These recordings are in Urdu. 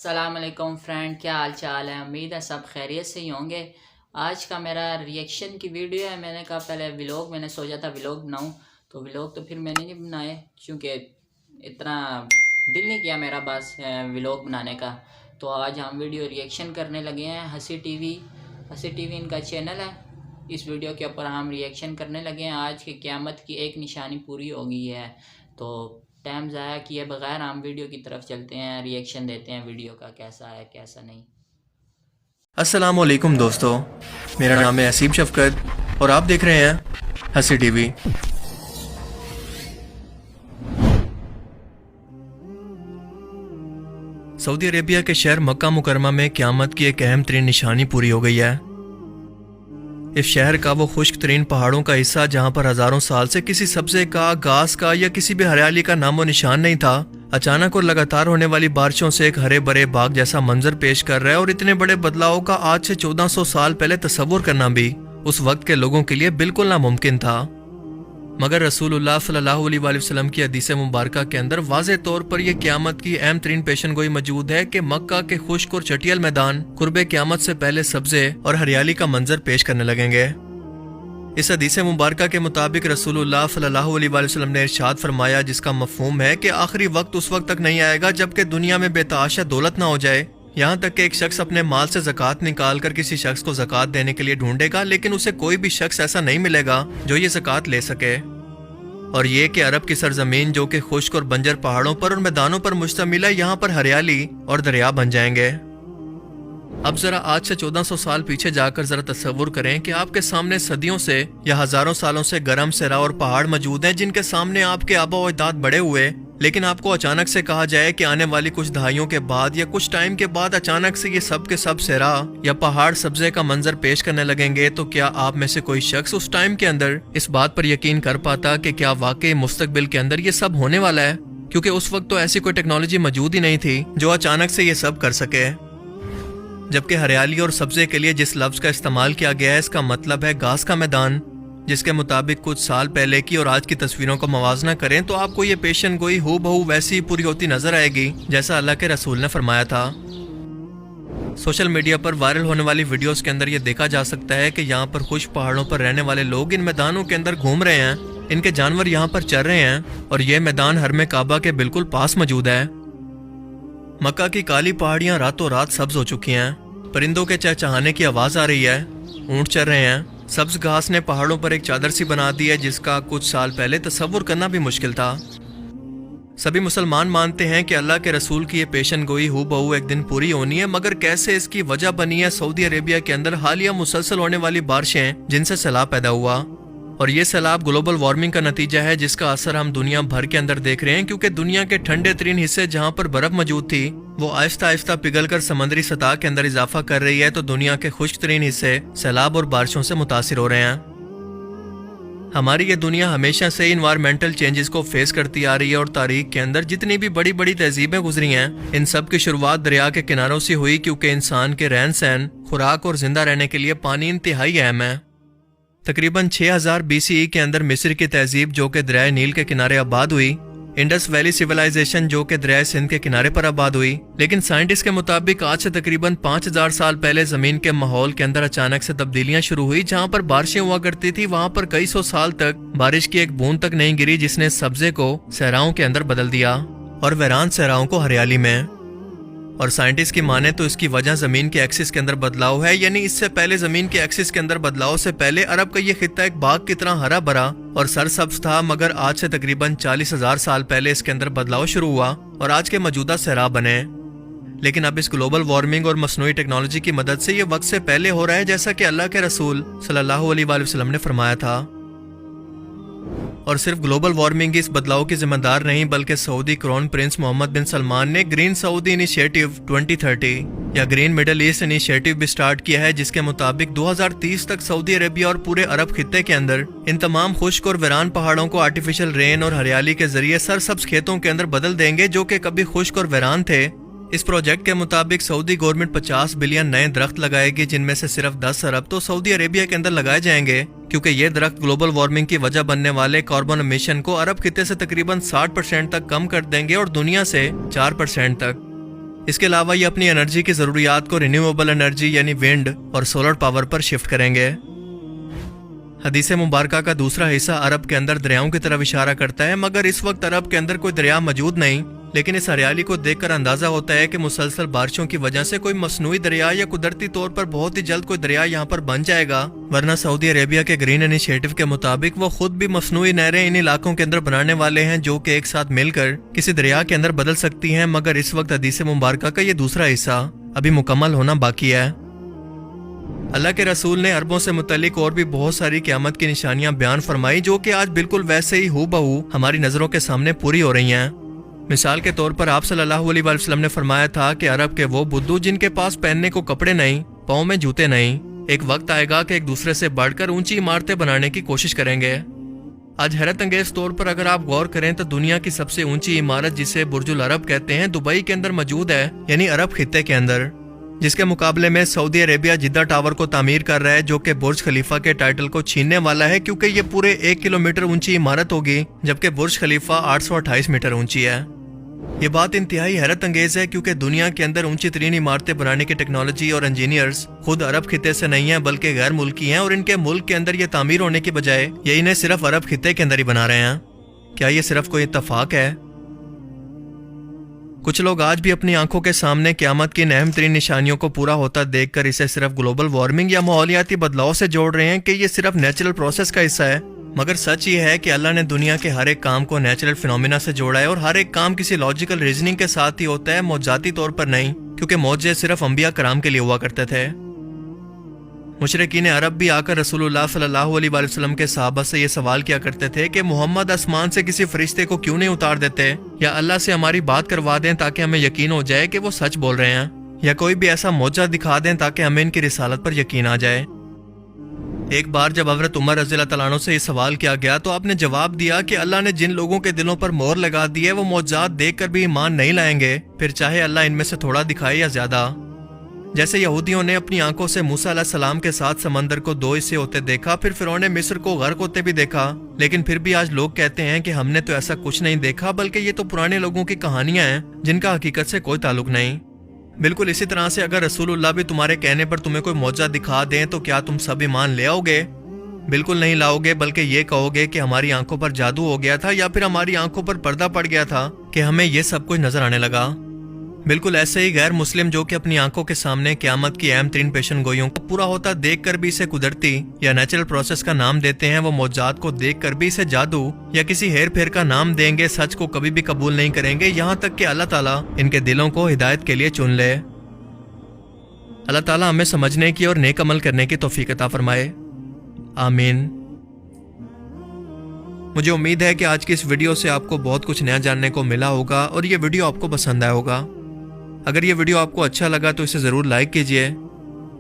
السلام علیکم فرینڈ، کیا حال چال ہے؟ امید ہے سب خیریت سے ہی ہوں گے۔ آج کا میرا ریئیکشن کی ویڈیو ہے۔ میں نے کہا پہلے میں نے سوچا تھا ولاگ بناؤں، تو ولاگ تو پھر میں نے نہیں بنائے کیونکہ اتنا دل نہیں کیا میرا بس ولاگ بنانے کا۔ تو آج ہم ویڈیو ریئیکشن کرنے لگے ہیں۔ ہنسی ٹی وی ان کا چینل ہے۔ اس ویڈیو کے اوپر ہم ریئیکشن کرنے لگے ہیں۔ آج کی قیامت کی ایک نشانی پوری ہو گئی ہے، تو ٹائم ضائع کیے بغیر ہم ویڈیو کی طرف چلتے ہیں، ریئیکشن دیتے ہیں ویڈیو کا کیسا ہے کیسا نہیں۔ السلام علیکم دوستو، میرا نام ہے حسیب شفقت اور آپ دیکھ رہے ہیں ہنسی ٹی وی۔ سعودی عربیہ کے شہر مکہ مکرمہ میں قیامت کی ایک اہم ترین نشانی پوری ہو گئی ہے۔ اس شہر کا وہ خشک ترین پہاڑوں کا حصہ جہاں پر ہزاروں سال سے کسی سبزے کا، گھاس کا یا کسی بھی ہریالی کا نام و نشان نہیں تھا، اچانک اور لگاتار ہونے والی بارشوں سے ایک ہرے بھرے باغ جیسا منظر پیش کر رہا ہے، اور اتنے بڑے بدلاؤ کا آج سے 1400 سال پہلے تصور کرنا بھی اس وقت کے لوگوں کے لیے بالکل ناممکن تھا۔ مگر رسول اللہ صلی اللہ علیہ وآلہ وسلم کی حدیث مبارکہ کے اندر واضح طور پر یہ قیامت کی اہم ترین پیشن گوئی موجود ہے کہ مکہ کے خشک اور چٹیل میدان قرب قیامت سے پہلے سبزے اور ہریالی کا منظر پیش کرنے لگیں گے۔ اس حدیث مبارکہ کے مطابق رسول اللہ صلی اللہ علیہ وآلہ وسلم نے ارشاد فرمایا، جس کا مفہوم ہے کہ آخری وقت اس وقت تک نہیں آئے گا جب کہ دنیا میں بے تحاشا دولت نہ ہو جائے، یہاں تک کہ ایک شخص اپنے مال سے زکوٰۃ نکال کر کسی شخص کو زکوٰۃ دینے کے لیے ڈھونڈے گا، لیکن اسے کوئی بھی شخص ایسا نہیں ملے گا جو یہ زکوٰۃ لے سکے۔ اور یہ کہ عرب کی سرزمین جو کہ خشک اور بنجر پہاڑوں پر اور میدانوں پر مشتمل ہے، یہاں پر ہریالی اور دریا بن جائیں گے۔ اب ذرا آج سے 1400 سال پیچھے جا کر ذرا تصور کریں کہ آپ کے سامنے صدیوں سے یا ہزاروں سالوں سے گرم صحرا اور پہاڑ موجود ہیں جن کے سامنے آپ کے آبا و اجداد بڑے ہوئے، لیکن آپ کو اچانک سے کہا جائے کہ آنے والی کچھ دہائیوں کے بعد یا کچھ ٹائم کے بعد اچانک سے یہ سب کے سب صحرا یا پہاڑ سبزے کا منظر پیش کرنے لگیں گے، تو کیا آپ میں سے کوئی شخص اس ٹائم کے اندر اس بات پر یقین کر پاتا کہ کیا واقعی مستقبل کے اندر یہ سب ہونے والا ہے؟ کیونکہ اس وقت تو ایسی کوئی ٹیکنالوجی موجود ہی نہیں تھی جو اچانک سے یہ سب کر سکے۔ جبکہ ہریالی اور سبزے کے لیے جس لفظ کا استعمال کیا گیا ہے، اس کا مطلب ہے گھاس کا میدان، جس کے مطابق کچھ سال پہلے کی اور آج کی تصویروں کو موازنہ کریں تو آپ کو یہ پیشن گوئی ہو بہو ویسی ہی پوری ہوتی نظر آئے گی جیسا اللہ کے رسول نے فرمایا تھا۔ سوشل میڈیا پر وائرل ہونے والی ویڈیوز کے اندر یہ دیکھا جا سکتا ہے کہ یہاں پر خشک پہاڑوں پر رہنے والے لوگ ان میدانوں کے اندر گھوم رہے ہیں، ان کے جانور یہاں پر چر رہے ہیں، اور یہ میدان حرم کعبہ کے بالکل پاس موجود ہے۔ مکہ کی کالی پہاڑیاں راتوں رات سبز ہو چکی ہیں، پرندوں کے چہچہانے کی آواز آ رہی ہے، اونٹ چر رہے ہیں، سبز گھاس نے پہاڑوں پر ایک چادر سی بنا دی ہے جس کا کچھ سال پہلے تصور کرنا بھی مشکل تھا۔ سبھی مسلمان مانتے ہیں کہ اللہ کے رسول کی یہ پیشن گوئی ہو بہو ایک دن پوری ہونی ہے، مگر کیسے اس کی وجہ بنی ہے سعودی عربیہ کے اندر حالیہ مسلسل ہونے والی بارشیں جن سے سیلاب پیدا ہوا، اور یہ سیلاب گلوبل وارمنگ کا نتیجہ ہے جس کا اثر ہم دنیا بھر کے اندر دیکھ رہے ہیں، کیونکہ دنیا کے ٹھنڈے ترین حصے جہاں پر برف موجود تھی وہ آہستہ آہستہ پگھل کر سمندری سطح کے اندر اضافہ کر رہی ہے، تو دنیا کے خشک ترین حصے سیلاب اور بارشوں سے متاثر ہو رہے ہیں۔ ہماری یہ دنیا ہمیشہ سے انوائرمنٹل چینجز کو فیس کرتی آ رہی ہے، اور تاریخ کے اندر جتنی بھی بڑی بڑی تہذیبیں گزری ہیں ان سب کی شروعات دریا کے کناروں سے ہوئی، کیونکہ انسان کے رہن سہن، خوراک اور زندہ رہنے کے لیے پانی انتہائی اہم ہے۔ تقریباً 6000 BCE کے اندر مصر کی تہذیب جو کہ دریائے نیل کے کنارے آباد ہوئی، انڈس ویلی سیولائزیشن جو کہ دریائے سندھ کے کنارے پر آباد ہوئی، لیکن سائنٹسٹ کے مطابق آج سے تقریباً 5000 سال پہلے زمین کے ماحول کے اندر اچانک سے تبدیلیاں شروع ہوئی، جہاں پر بارشیں ہوا کرتی تھی وہاں پر کئی سو سال تک بارش کی ایک بوند تک نہیں گری، جس نے سبزے کو صحراؤں کے اندر بدل دیا اور ویران صحراؤں کو ہریالی میں۔ اور سائنٹسٹ کی مانے تو اس کی وجہ زمین کے ایکسس کے اندر بدلاؤ ہے، یعنی اس سے پہلے زمین کے ایکسس کے اندر بدلاؤ سے پہلے عرب کا یہ خطہ ایک باغ کی طرح ہرا بھرا اور سرسبز تھا، مگر آج سے تقریباً 40,000 سال پہلے اس کے اندر بدلاؤ شروع ہوا اور آج کے موجودہ صحرا بنے۔ لیکن اب اس گلوبل وارمنگ اور مصنوعی ٹیکنالوجی کی مدد سے یہ وقت سے پہلے ہو رہا ہے، جیسا کہ اللہ کے رسول صلی اللہ علیہ وآلہ وسلم نے فرمایا تھا۔ اور صرف گلوبل وارمنگ اس بدلاؤ کی ذمہ دار نہیں، بلکہ سعودی کرون پرنس محمد بن سلمان نے گرین سعودی انیشیٹو 2030 یا گرین مڈل ایسٹ انیشیٹو بھی سٹارٹ کیا ہے، جس کے مطابق 2030 تک سعودی عربیہ اور پورے عرب خطے کے اندر ان تمام خشک اور ویران پہاڑوں کو آرٹیفیشل رین اور ہریالی کے ذریعے سرسبز کھیتوں کے اندر بدل دیں گے جو کہ کبھی خشک اور ویران تھے۔ اس پروجیکٹ کے مطابق سعودی گورنمنٹ 50 بلین نئے درخت لگائے گی، جن میں سے صرف 10 ارب تو سعودی عربیہ کے اندر لگائے جائیں گے، کیونکہ یہ درخت گلوبل وارمنگ کی وجہ بننے والے کاربن امیشن کو عرب خطے سے تقریباً 60% تک کم کر دیں گے اور دنیا سے 4% تک۔ اس کے علاوہ یہ اپنی انرجی کی ضروریات کو رینیویبل انرجی یعنی ونڈ اور سولر پاور پر شفٹ کریں گے۔ حدیث مبارکہ کا دوسرا حصہ عرب کے اندر دریاؤں کی طرف اشارہ کرتا ہے، مگر اس وقت عرب کے اندر کوئی دریا موجود نہیں، لیکن اس ہریالی کو دیکھ کر اندازہ ہوتا ہے کہ مسلسل بارشوں کی وجہ سے کوئی مصنوعی دریا یا قدرتی طور پر بہت ہی جلد کوئی دریا یہاں پر بن جائے گا، ورنہ سعودی عربیہ کے گرین انیشیٹو کے مطابق وہ خود بھی مصنوعی نہریں ان علاقوں کے اندر بنانے والے ہیں جو کہ ایک ساتھ مل کر کسی دریا کے اندر بدل سکتی ہیں، مگر اس وقت حدیث مبارکہ کا یہ دوسرا حصہ ابھی مکمل ہونا باقی ہے۔ اللہ کے رسول نے عربوں سے متعلق اور بھی بہت ساری قیامت کی نشانیاں بیان فرمائی جو کہ آج بالکل ویسے ہی ہو بہو ہماری نظروں کے سامنے پوری ہو رہی ہیں۔ مثال کے طور پر آپ صلی اللہ علیہ وسلم نے فرمایا تھا کہ عرب کے وہ بدھو جن کے پاس پہننے کو کپڑے نہیں، پاؤں میں جوتے نہیں، ایک وقت آئے گا کہ ایک دوسرے سے بڑھ کر اونچی عمارتیں بنانے کی کوشش کریں گے۔ آج حیرت انگیز طور پر اگر آپ غور کریں تو دنیا کی سب سے اونچی عمارت جسے برج العرب کہتے ہیں دبئی کے اندر موجود ہے، یعنی عرب خطے کے اندر، جس کے مقابلے میں سعودی عربیہ جدہ ٹاور کو تعمیر کر رہا ہے جو کہ برج خلیفہ کے ٹائٹل کو چھیننے والا ہے کیونکہ یہ پورے 1 کلومیٹر اونچی عمارت ہوگی جبکہ برج خلیفہ 828 میٹر اونچی ہے۔ یہ بات انتہائی حیرت انگیز ہے کیونکہ دنیا کے اندر اونچی ترین عمارتیں بنانے کی ٹیکنالوجی اور انجینئرز خود عرب خطے سے نہیں ہیں بلکہ غیر ملکی ہیں، اور ان کے ملک کے اندر یہ تعمیر ہونے کی بجائے یہ انہیں صرف عرب خطے کے اندر ہی بنا رہے ہیں۔ کیا یہ صرف کوئی اتفاق ہے؟ کچھ لوگ آج بھی اپنی آنکھوں کے سامنے قیامت کی اہم ترین نشانیوں کو پورا ہوتا دیکھ کر اسے صرف گلوبل وارمنگ یا ماحولیاتی بدلاؤ سے جوڑ رہے ہیں کہ یہ صرف نیچرل پروسیس کا حصہ ہے، مگر سچ یہ ہے کہ اللہ نے دنیا کے ہر ایک کام کو نیچرل فینومینا سے جوڑا ہے اور ہر ایک کام کسی لاجیکل ریزننگ کے ساتھ ہی ہوتا ہے، معجزاتی طور پر نہیں، کیونکہ معجزے صرف انبیاء کرام کے لیے ہوا کرتے تھے۔ مشرکین عرب بھی آ کر رسول اللہ صلی اللہ علیہ وآلہ وسلم کے صحابہ سے یہ سوال کیا کرتے تھے کہ محمد آسمان سے کسی فرشتے کو کیوں نہیں اتار دیتے، یا اللہ سے ہماری بات کروا دیں تاکہ ہمیں یقین ہو جائے کہ وہ سچ بول رہے ہیں، یا کوئی بھی ایسا معجزہ دکھا دیں تاکہ ہمیں ان کی رسالت پر یقین آ جائے۔ ایک بار جب حضرت عمر رضی اللہ تعالیٰ عنہ سے یہ سوال کیا گیا تو آپ نے جواب دیا کہ اللہ نے جن لوگوں کے دلوں پر مہر لگا دی ہے وہ معجزات دیکھ کر بھی ایمان نہیں لائیں گے، پھر چاہے اللہ ان میں سے تھوڑا دکھائے یا زیادہ۔ جیسے یہودیوں نے اپنی آنکھوں سے موسیٰ علیہ السلام کے ساتھ سمندر کو 2 حصے ہوتے دیکھا، پھر فرعون مصر کو غرق ہوتے بھی دیکھا، لیکن پھر بھی آج لوگ کہتے ہیں کہ ہم نے تو ایسا کچھ نہیں دیکھا بلکہ یہ تو پرانے لوگوں کی کہانیاں ہیں جن کا حقیقت سے کوئی تعلق نہیں۔ بالکل اسی طرح سے اگر رسول اللہ بھی تمہارے کہنے پر تمہیں کوئی معجزہ دکھا دیں تو کیا تم سب ایمان لے آؤ گے؟ بالکل نہیں لاؤ گے، بلکہ یہ کہو گے کہ ہماری آنکھوں پر جادو ہو گیا تھا یا پھر ہماری آنکھوں پر پردہ پڑ گیا تھا کہ ہمیں یہ سب کچھ نظر آنے لگا۔ بالکل ایسے ہی غیر مسلم جو کہ اپنی آنکھوں کے سامنے قیامت کی اہم ترین پیشن گوئیوں کو پورا ہوتا دیکھ کر بھی اسے قدرتی یا نیچرل پروسیس کا نام دیتے ہیں، وہ معجزات کو دیکھ کر بھی اسے جادو یا کسی ہیر پھیر کا نام دیں گے، سچ کو کبھی بھی قبول نہیں کریں گے یہاں تک کہ اللہ تعالیٰ ان کے دلوں کو ہدایت کے لیے چن لے۔ اللہ تعالیٰ ہمیں سمجھنے کی اور نیک عمل کرنے کی توفیق عطا فرمائے، آمین۔ مجھے امید ہے کہ آج کی اس ویڈیو سے آپ کو بہت کچھ نیا جاننے کو ملا ہوگا اور یہ ویڈیو آپ کو پسند آیا ہوگا۔ اگر یہ ویڈیو آپ کو اچھا لگا تو اسے ضرور لائک کیجئے،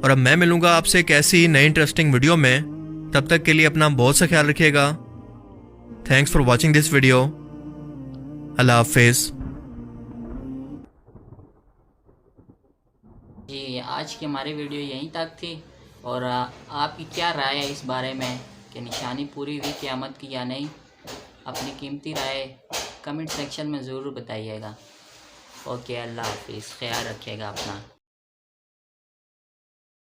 اور اب میں ملوں گا آپ سے ایک ایسی نئی انٹرسٹنگ ویڈیو میں، تب تک کے لیے اپنا بہت سا خیال رکھیے گا۔ Thanks for watching this video. اللہ حافظ۔ جی آج کی ہماری ویڈیو یہیں تک تھی، اور آپ کی کیا رائے ہے اس بارے میں کہ نشانی پوری ہوئی قیامت کی یا نہیں؟ اپنی قیمتی رائے کمنٹ سیکشن میں ضرور بتائیے گا۔ اوکے، اللہ حافظ، خیال رکھیے گا اپنا۔